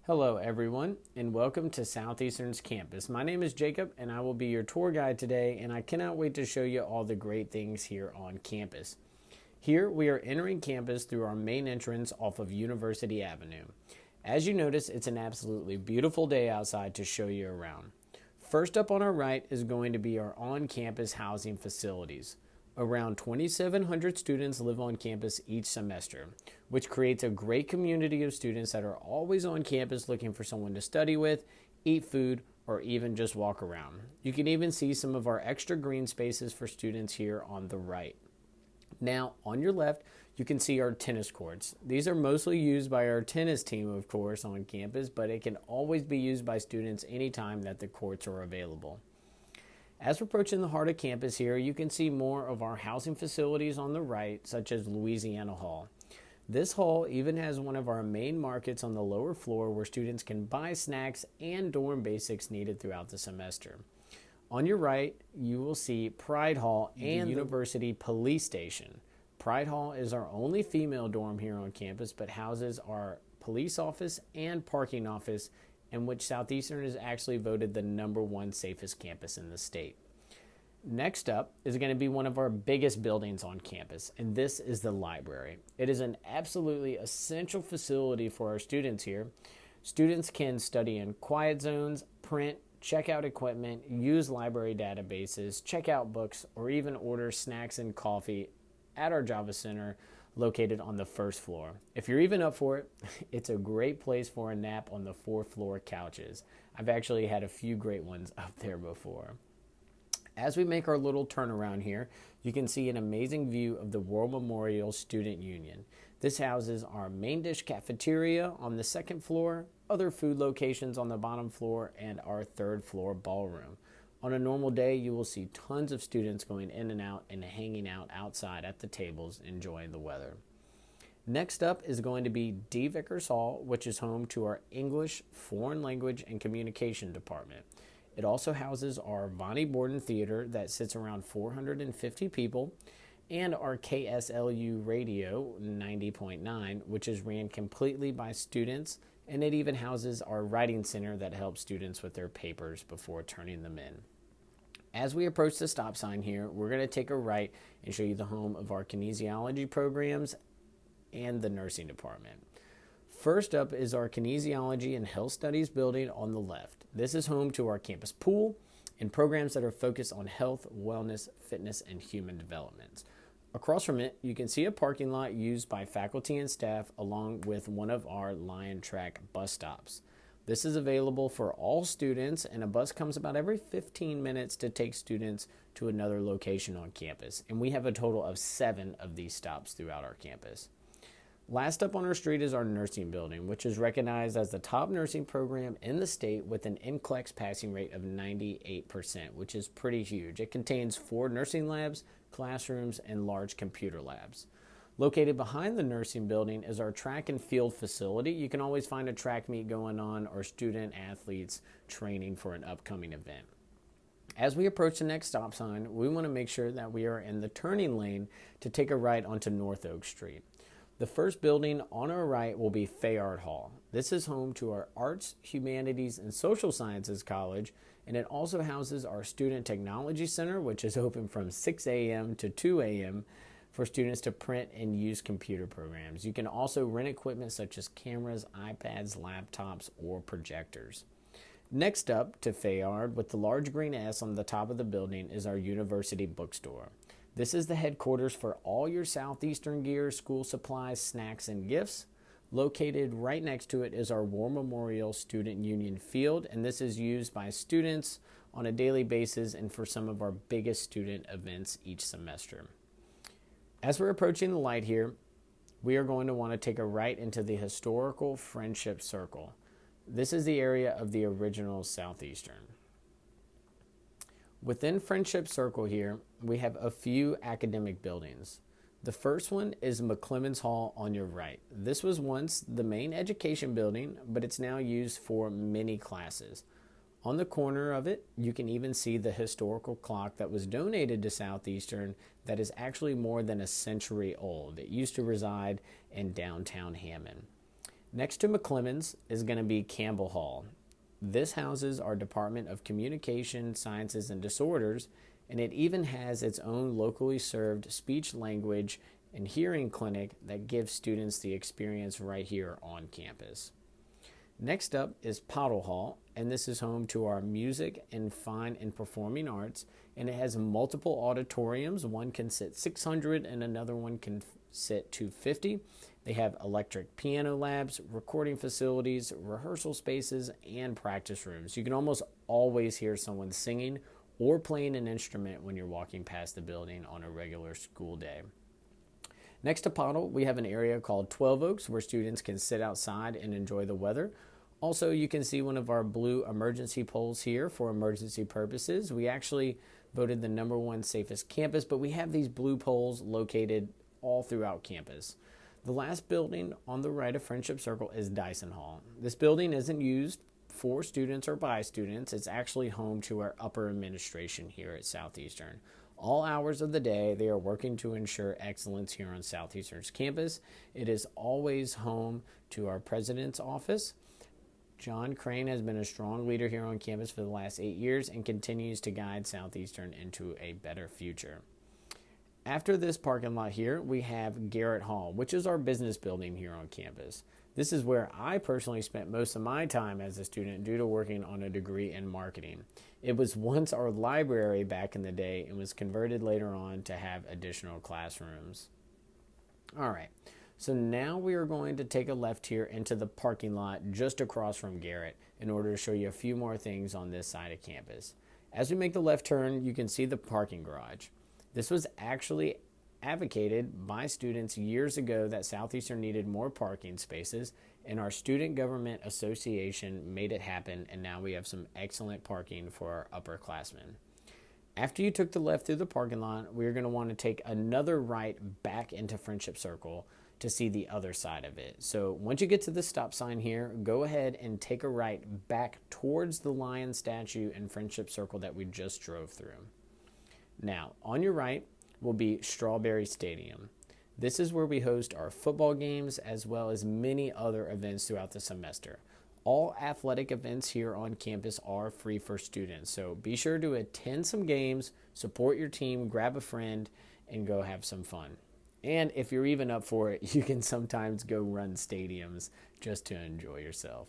Hello everyone and welcome to Southeastern's campus. My name is Jacob and I will be your tour guide today, and I cannot wait to show you all the great things here on campus. Here we are entering campus through our main entrance off of University Avenue. As you notice, it's an absolutely beautiful day outside to show you around. First up on our right is going to be our on-campus housing facilities. Around 2,700 students live on campus each semester, which creates a great community of students that are always on campus looking for someone to study with, eat food, or even just walk around. You can even see some of our extra green spaces for students here on the right. Now, on your left, you can see our tennis courts. These are mostly used by our tennis team, of course, on campus, but it can always be used by students anytime that the courts are available. As we're approaching the heart of campus here, you can see more of our housing facilities on the right, such as Louisiana Hall. This hall even has one of our main markets on the lower floor where students can buy snacks and dorm basics needed throughout the semester. On your right, you will see Pride Hall and the University Police Station. Pride Hall is our only female dorm here on campus, but houses our police office and parking office, in which Southeastern is actually voted the #1 safest campus in the state. Next up is going to be one of our biggest buildings on campus, and this is the library. It is an absolutely essential facility for our students here. Students can study in quiet zones, print, check out equipment, use library databases, check out books, or even order snacks and coffee at our Java Center located on the first floor. If you're even up for it, it's a great place for a nap on the 4th floor couches. I've actually had a few great ones up there before. As we make our little turnaround here, you can see an amazing view of the War Memorial Student Union. This houses our main dish cafeteria on the 2nd floor, other food locations on the bottom floor, and our 3rd floor ballroom. On a normal day, you will see tons of students going in and out and hanging out outside at the tables, enjoying the weather. Next up is going to be D. Vickers Hall, which is home to our English, Foreign Language, and Communication department. It also houses our Vonnie Borden Theater that sits around 450 people, and our KSLU Radio 90.9, which is ran completely by students, and it even houses our writing center that helps students with their papers before turning them in. As we approach the stop sign here, we're going to take a right and show you the home of our kinesiology programs and the nursing department. First up is our kinesiology and health studies building on the left. This is home to our campus pool and programs that are focused on health, wellness, fitness, and human development. Across from it, you can see a parking lot used by faculty and staff along with one of our Lion Track bus stops. This is available for all students, and a bus comes about every 15 minutes to take students to another location on campus. And we have a total of 7 of these stops throughout our campus. Last up on our street is our nursing building, which is recognized as the top nursing program in the state with an NCLEX passing rate of 98%, which is pretty huge. It contains 4 nursing labs, classrooms, and large computer labs. Located behind the nursing building is our track and field facility. You can always find a track meet going on or student athletes training for an upcoming event. As we approach the next stop sign, we want to make sure that we are in the turning lane to take a right onto North Oak Street. The first building on our right will be Fayard Hall. This is home to our Arts, Humanities, and Social Sciences College, and it also houses our Student Technology Center, which is open from 6 a.m. to 2 a.m. for students to print and use computer programs. You can also rent equipment such as cameras, iPads, laptops, or projectors. Next up to Fayard, with the large green S on the top of the building, is our University Bookstore. This is the headquarters for all your Southeastern gear, school supplies, snacks, and gifts. Located right next to it is our War Memorial Student Union Field, and this is used by students on a daily basis and for some of our biggest student events each semester. As we're approaching the light here, we are going to want to take a right into the historical Friendship Circle. This is the area of the original Southeastern. Within Friendship Circle here, we have a few academic buildings. The first one is McClemens Hall on your right. This was once the main education building, but it's now used for many classes. On the corner of it, you can even see the historical clock that was donated to Southeastern that is actually more than a century old. It used to reside in downtown Hammond. Next to McClemens is going to be Campbell Hall. This houses our Department of Communication, Sciences, and Disorders, and it even has its own locally served speech, language, and hearing clinic that gives students the experience right here on campus. Next up is Pottle Hall, and this is home to our music and fine and performing arts, and it has multiple auditoriums. One can sit 600 and another one can sit 250. They have electric piano labs, recording facilities, rehearsal spaces, and practice rooms. You can almost always hear someone singing or playing an instrument when you're walking past the building on a regular school day. Next to Pottle, we have an area called 12 Oaks where students can sit outside and enjoy the weather. Also, you can see one of our blue emergency poles here for emergency purposes. We actually voted the #1 safest campus, but we have these blue poles located all throughout campus. The last building on the right of Friendship Circle is Dyson Hall. This building isn't used for students or by students. It's actually home to our upper administration here at Southeastern. All hours of the day, they are working to ensure excellence here on Southeastern's campus. It is always home to our president's office. John Crane has been a strong leader here on campus for the last 8 years and continues to guide Southeastern into a better future. After this parking lot here, we have Garrett Hall, which is our business building here on campus. This is where I personally spent most of my time as a student due to working on a degree in marketing. It was once our library back in the day and was converted later on to have additional classrooms. All right, so now we are going to take a left here into the parking lot just across from Garrett in order to show you a few more things on this side of campus. As we make the left turn, you can see the parking garage. This was actually advocated by students years ago that Southeastern needed more parking spaces, and our Student Government Association made it happen, and now we have some excellent parking for our upperclassmen. After you took the left through the parking lot, we're going to want to take another right back into Friendship Circle to see the other side of it. So once you get to the stop sign here, go ahead and take a right back towards the lion statue in Friendship Circle that we just drove through. Now, on your right will be Strawberry Stadium. This is where we host our football games as well as many other events throughout the semester. All athletic events here on campus are free for students, so be sure to attend some games, support your team, grab a friend, and go have some fun. And if you're even up for it, you can sometimes go run stadiums just to enjoy yourself.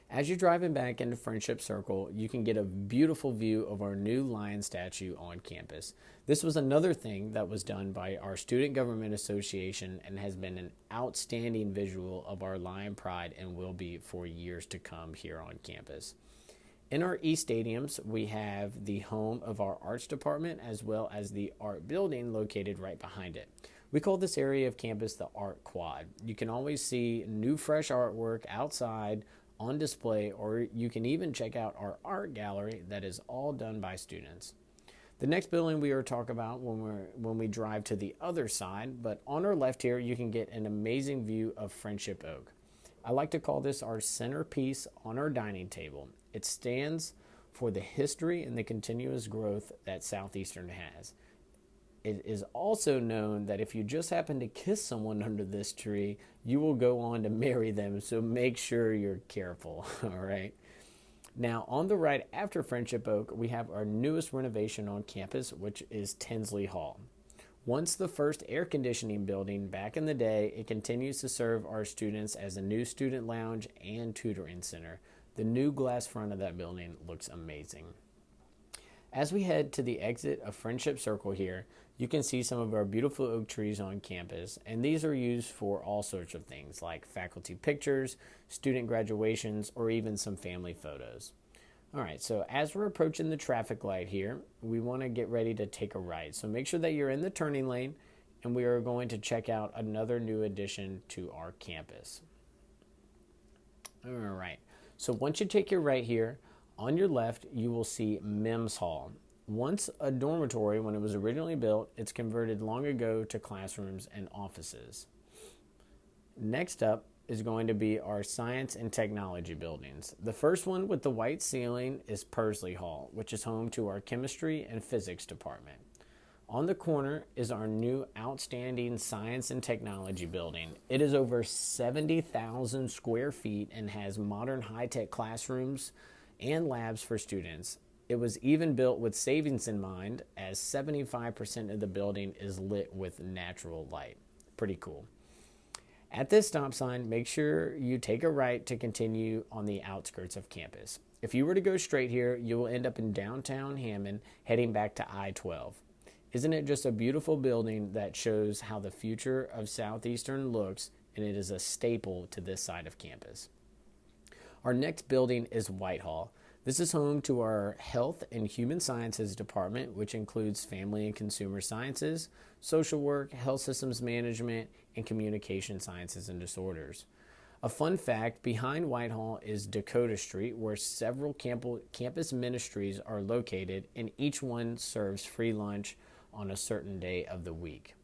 As you're driving back into Friendship Circle, you can get a beautiful view of our new lion statue on campus. This was another thing that was done by our Student Government Association and has been an outstanding visual of our lion pride and will be for years to come here on campus. In our East Stadiums, we have the home of our arts department as well as the art building located right behind it. We call this area of campus the Art Quad. You can always see new fresh artwork outside on display, or you can even check out our art gallery that is all done by students. The next building we are talking about when we drive to the other side, but on our left here you can get an amazing view of Friendship Oak. I like to call this our centerpiece on our dining table. It stands for the history and the continuous growth that Southeastern has. It is also known that if you just happen to kiss someone under this tree, you will go on to marry them, so make sure you're careful, all right? Now, on the right after Friendship Oak, we have our newest renovation on campus, which is Tinsley Hall. Once the first air conditioning building back in the day, it continues to serve our students as a new student lounge and tutoring center. The new glass front of that building looks amazing. As we head to the exit of Friendship Circle here, you can see some of our beautiful oak trees on campus, and these are used for all sorts of things like faculty pictures, student graduations, or even some family photos. All right, so as we're approaching the traffic light here, we want to get ready to take a right. So make sure that you're in the turning lane, and we are going to check out another new addition to our campus. All right, so once you take your right here, on your left, you will see Mims Hall. Once a dormitory when it was originally built, it's converted long ago to classrooms and offices. Next up is going to be our science and technology buildings. The first one with the white ceiling is Pursley Hall, which is home to our chemistry and physics department. On the corner is our new outstanding science and technology building. It is over 70,000 square feet and has modern high-tech classrooms and labs for students. It was even built with savings in mind, as 75% of the building is lit with natural light. Pretty cool. At this stop sign, make sure you take a right to continue on the outskirts of campus. If you were to go straight here, you will end up in downtown Hammond, heading back to I-12. Isn't it just a beautiful building that shows how the future of Southeastern looks, and it is a staple to this side of campus. Our next building is Whitehall. This is home to our Health and Human Sciences Department, which includes Family and Consumer Sciences, Social Work, Health Systems Management, and Communication Sciences and Disorders. A fun fact, behind Whitehall is Dakota Street, where several campus ministries are located, and each one serves free lunch on a certain day of the week.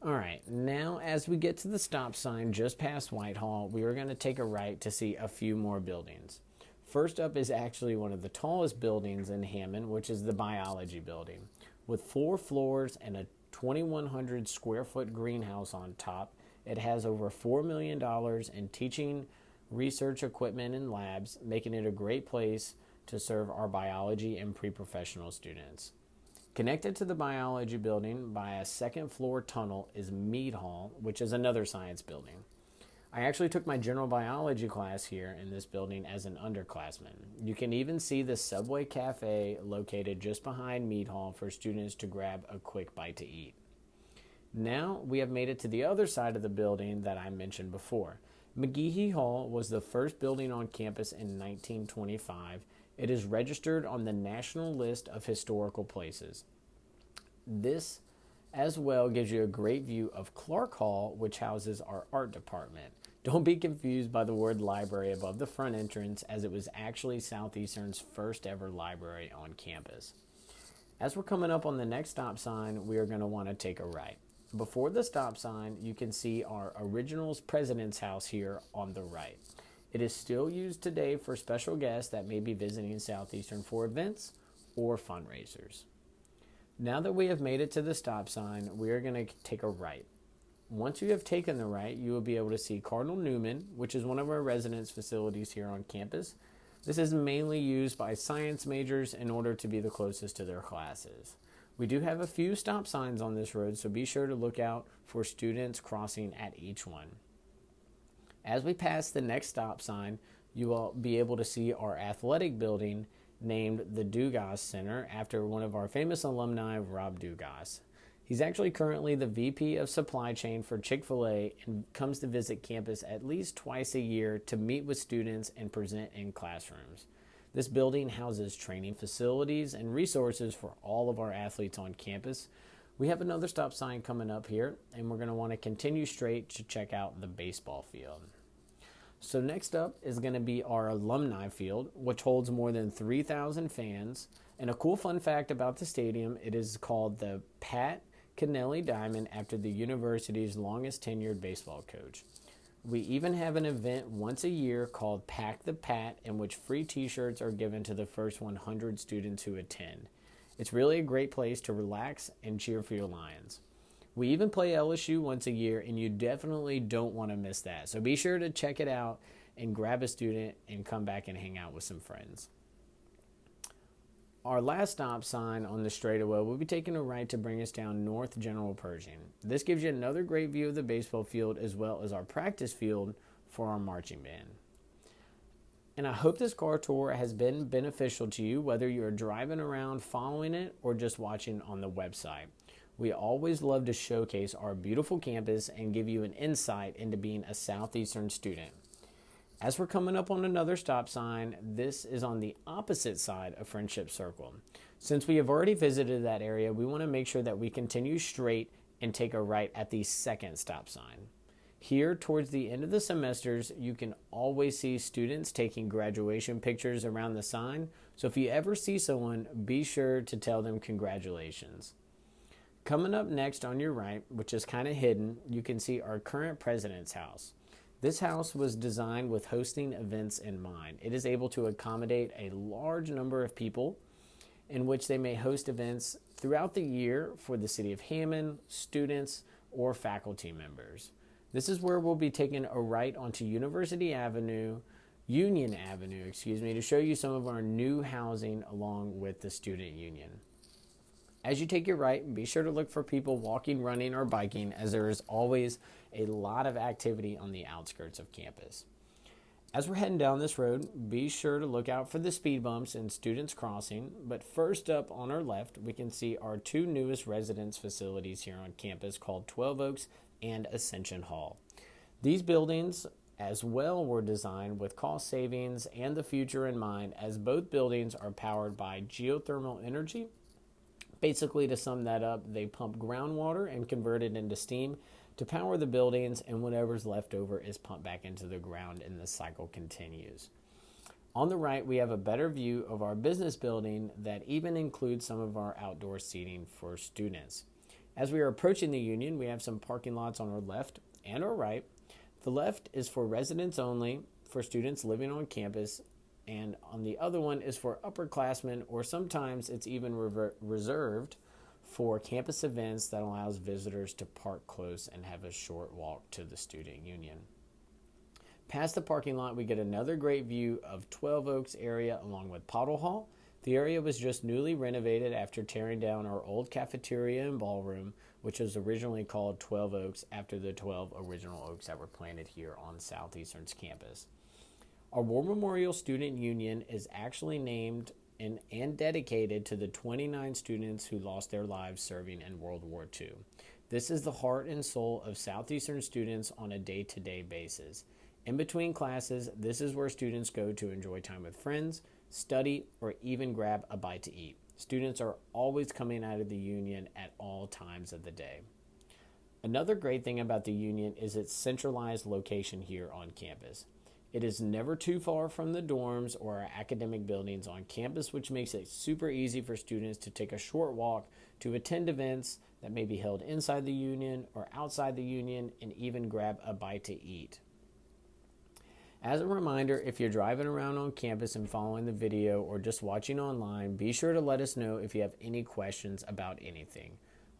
All right, now as we get to the stop sign just past Whitehall, we are going to take a right to see a few more buildings. First up is actually one of the tallest buildings in Hammond, which is the biology building. With 4 floors and a 2,100 square foot greenhouse on top, it has over $4 million in teaching, research equipment, and labs, making it a great place to serve our biology and pre-professional students. Connected to the biology building by a second floor tunnel is Mead Hall, which is another science building. I actually took my general biology class here in this building as an underclassman. You can even see the Subway Cafe located just behind Mead Hall for students to grab a quick bite to eat. Now we have made it to the other side of the building that I mentioned before. McGehee Hall was the first building on campus in 1925. It is registered on the National List of Historical Places. This as well gives you a great view of Clark Hall, which houses our art department. Don't be confused by the word library above the front entrance, as it was actually Southeastern's first ever library on campus. As we're coming up on the next stop sign, we are going to want to take a right. Before the stop sign, you can see our original's president's house here on the right. It is still used today for special guests that may be visiting Southeastern for events or fundraisers. Now that we have made it to the stop sign, we are going to take a right. Once you have taken the right, you will be able to see Cardinal Newman, which is one of our residence facilities here on campus. This is mainly used by science majors in order to be the closest to their classes. We do have a few stop signs on this road, so be sure to look out for students crossing at each one. As we pass the next stop sign, you will be able to see our athletic building named the Dugas Center after one of our famous alumni, Rob Dugas. He's actually currently the VP of Supply Chain for Chick-fil-A and comes to visit campus at least twice a year to meet with students and present in classrooms. This building houses training facilities and resources for all of our athletes on campus. We have another stop sign coming up here, and we're going to want to continue straight to check out the baseball field. So next up is going to be our alumni field, which holds more than 3,000 fans. And a cool fun fact about the stadium, it is called the Pat Kennelly Diamond after the university's longest tenured baseball coach. We even have an event once a year called Pack the Pat, in which free t-shirts are given to the first 100 students who attend. It's really a great place to relax and cheer for your Lions. We even play LSU once a year, and you definitely don't want to miss that. So be sure to check it out and grab a student and come back and hang out with some friends. Our last stop sign on the straightaway will be taking a right to bring us down North General Pershing. This gives you another great view of the baseball field as well as our practice field for our marching band. And I hope this car tour has been beneficial to you, whether you're driving around following it or just watching on the website. We always love to showcase our beautiful campus and give you an insight into being a Southeastern student. As we're coming up on another stop sign, this is on the opposite side of Friendship Circle. Since we have already visited that area, we want to make sure that we continue straight and take a right at the second stop sign. Here, towards the end of the semesters, you can always see students taking graduation pictures around the sign. So if you ever see someone, be sure to tell them congratulations. Coming up next on your right, which is kind of hidden, you can see our current president's house. This house was designed with hosting events in mind. It is able to accommodate a large number of people, in which they may host events throughout the year for the city of Hammond, students, or faculty members. This is where we'll be taking a right onto Union Avenue, to show you some of our new housing along with the student union. As you take your right, be sure to look for people walking, running, or biking, as there is always a lot of activity on the outskirts of campus. As we're heading down this road, be sure to look out for the speed bumps and students crossing. But first up on our left, we can see our two newest residence facilities here on campus called 12 Oaks and Ascension Hall. These buildings as well were designed with cost savings and the future in mind, as both buildings are powered by geothermal energy. Basically, to sum that up, they pump groundwater and convert it into steam to power the buildings, and whatever's left over is pumped back into the ground, and the cycle continues. On the right, we have a better view of our business building that even includes some of our outdoor seating for students. As we are approaching the Union, we have some parking lots on our left and our right. The left is for residents only, for students living on campus, and on the other one is for upperclassmen, or sometimes it's even reserved for campus events that allows visitors to park close and have a short walk to the student union. Past the parking lot, we get another great view of 12 Oaks area along with Pottle Hall. The area was just newly renovated after tearing down our old cafeteria and ballroom, which was originally called 12 Oaks after the 12 original oaks that were planted here on Southeastern's campus. Our War Memorial Student Union is actually named and dedicated to the 29 students who lost their lives serving in World War II. This is the heart and soul of Southeastern students on a day-to-day basis. In between classes, this is where students go to enjoy time with friends, study, or even grab a bite to eat. Students are always coming out of the Union at all times of the day. Another great thing about the Union is its centralized location here on campus. It is never too far from the dorms or our academic buildings on campus, which makes it super easy for students to take a short walk to attend events that may be held inside the Union or outside the Union, and even grab a bite to eat. As a reminder, if you're driving around on campus and following the video or just watching online, be sure to let us know if you have any questions about anything.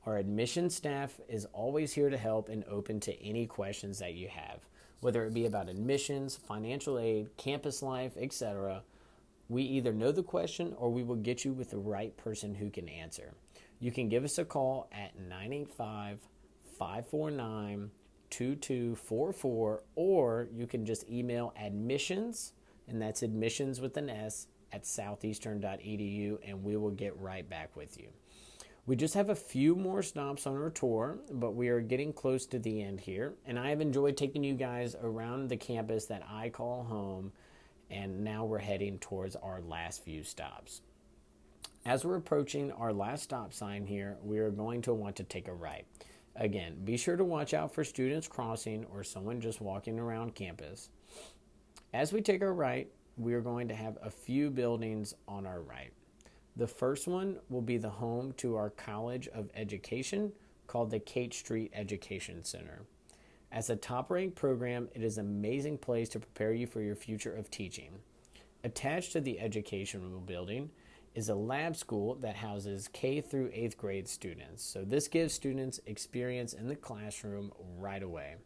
Our admission staff is always here to help and open to any questions that you have. Whether it be about admissions, financial aid, campus life, etc., we either know the question or we will get you with the right person who can answer. You can give us a call at 985-549-2244, or you can just email admissions, and that's admissions with an S, at southeastern.edu, and we will get right back with you. We just have a few more stops on our tour, but we are getting close to the end here, and I have enjoyed taking you guys around the campus that I call home, and now we're heading towards our last few stops. As we're approaching our last stop sign here, we are going to want to take a right. Again, be sure to watch out for students crossing or someone just walking around campus. As we take our right, we are going to have a few buildings on our right. The first one will be the home to our College of Education, called the Kate Street Education Center. As a top-ranked program, it is an amazing place to prepare you for your future of teaching. Attached to the educational building is a lab school that houses K through 8th grade students. So this gives students experience in the classroom right away,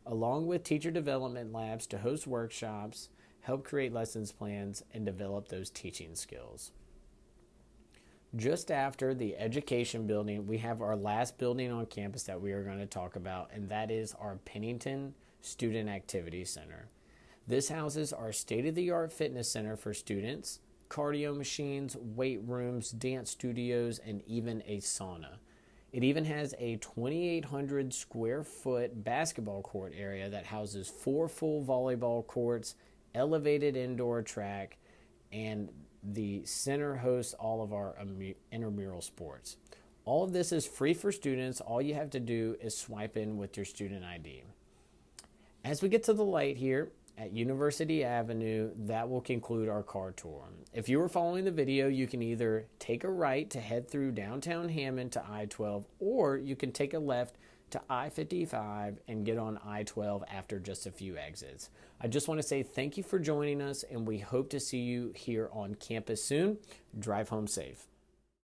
along with teacher development labs to host workshops, help create lessons plans, and develop those teaching skills. Just after the education building, we have our last building on campus that we are going to talk about, and that is our Pennington Student Activity Center. This houses our state-of-the-art fitness center for students, cardio machines, weight rooms, dance studios, and even a sauna. It even has a 2,800 square foot basketball court area that houses 4 full volleyball courts, elevated indoor track, and the center hosts all of our intramural sports. All of this is free for students. All you have to do is swipe in with your student ID. As we get to the light here at University Avenue, that will conclude our car tour. If you were following the video, you can either take a right to head through downtown Hammond to I-12, or you can take a left to I-55 and get on I-12 after just a few exits. I just want to say thank you for joining us, and we hope to see you here on campus soon. Drive home safe.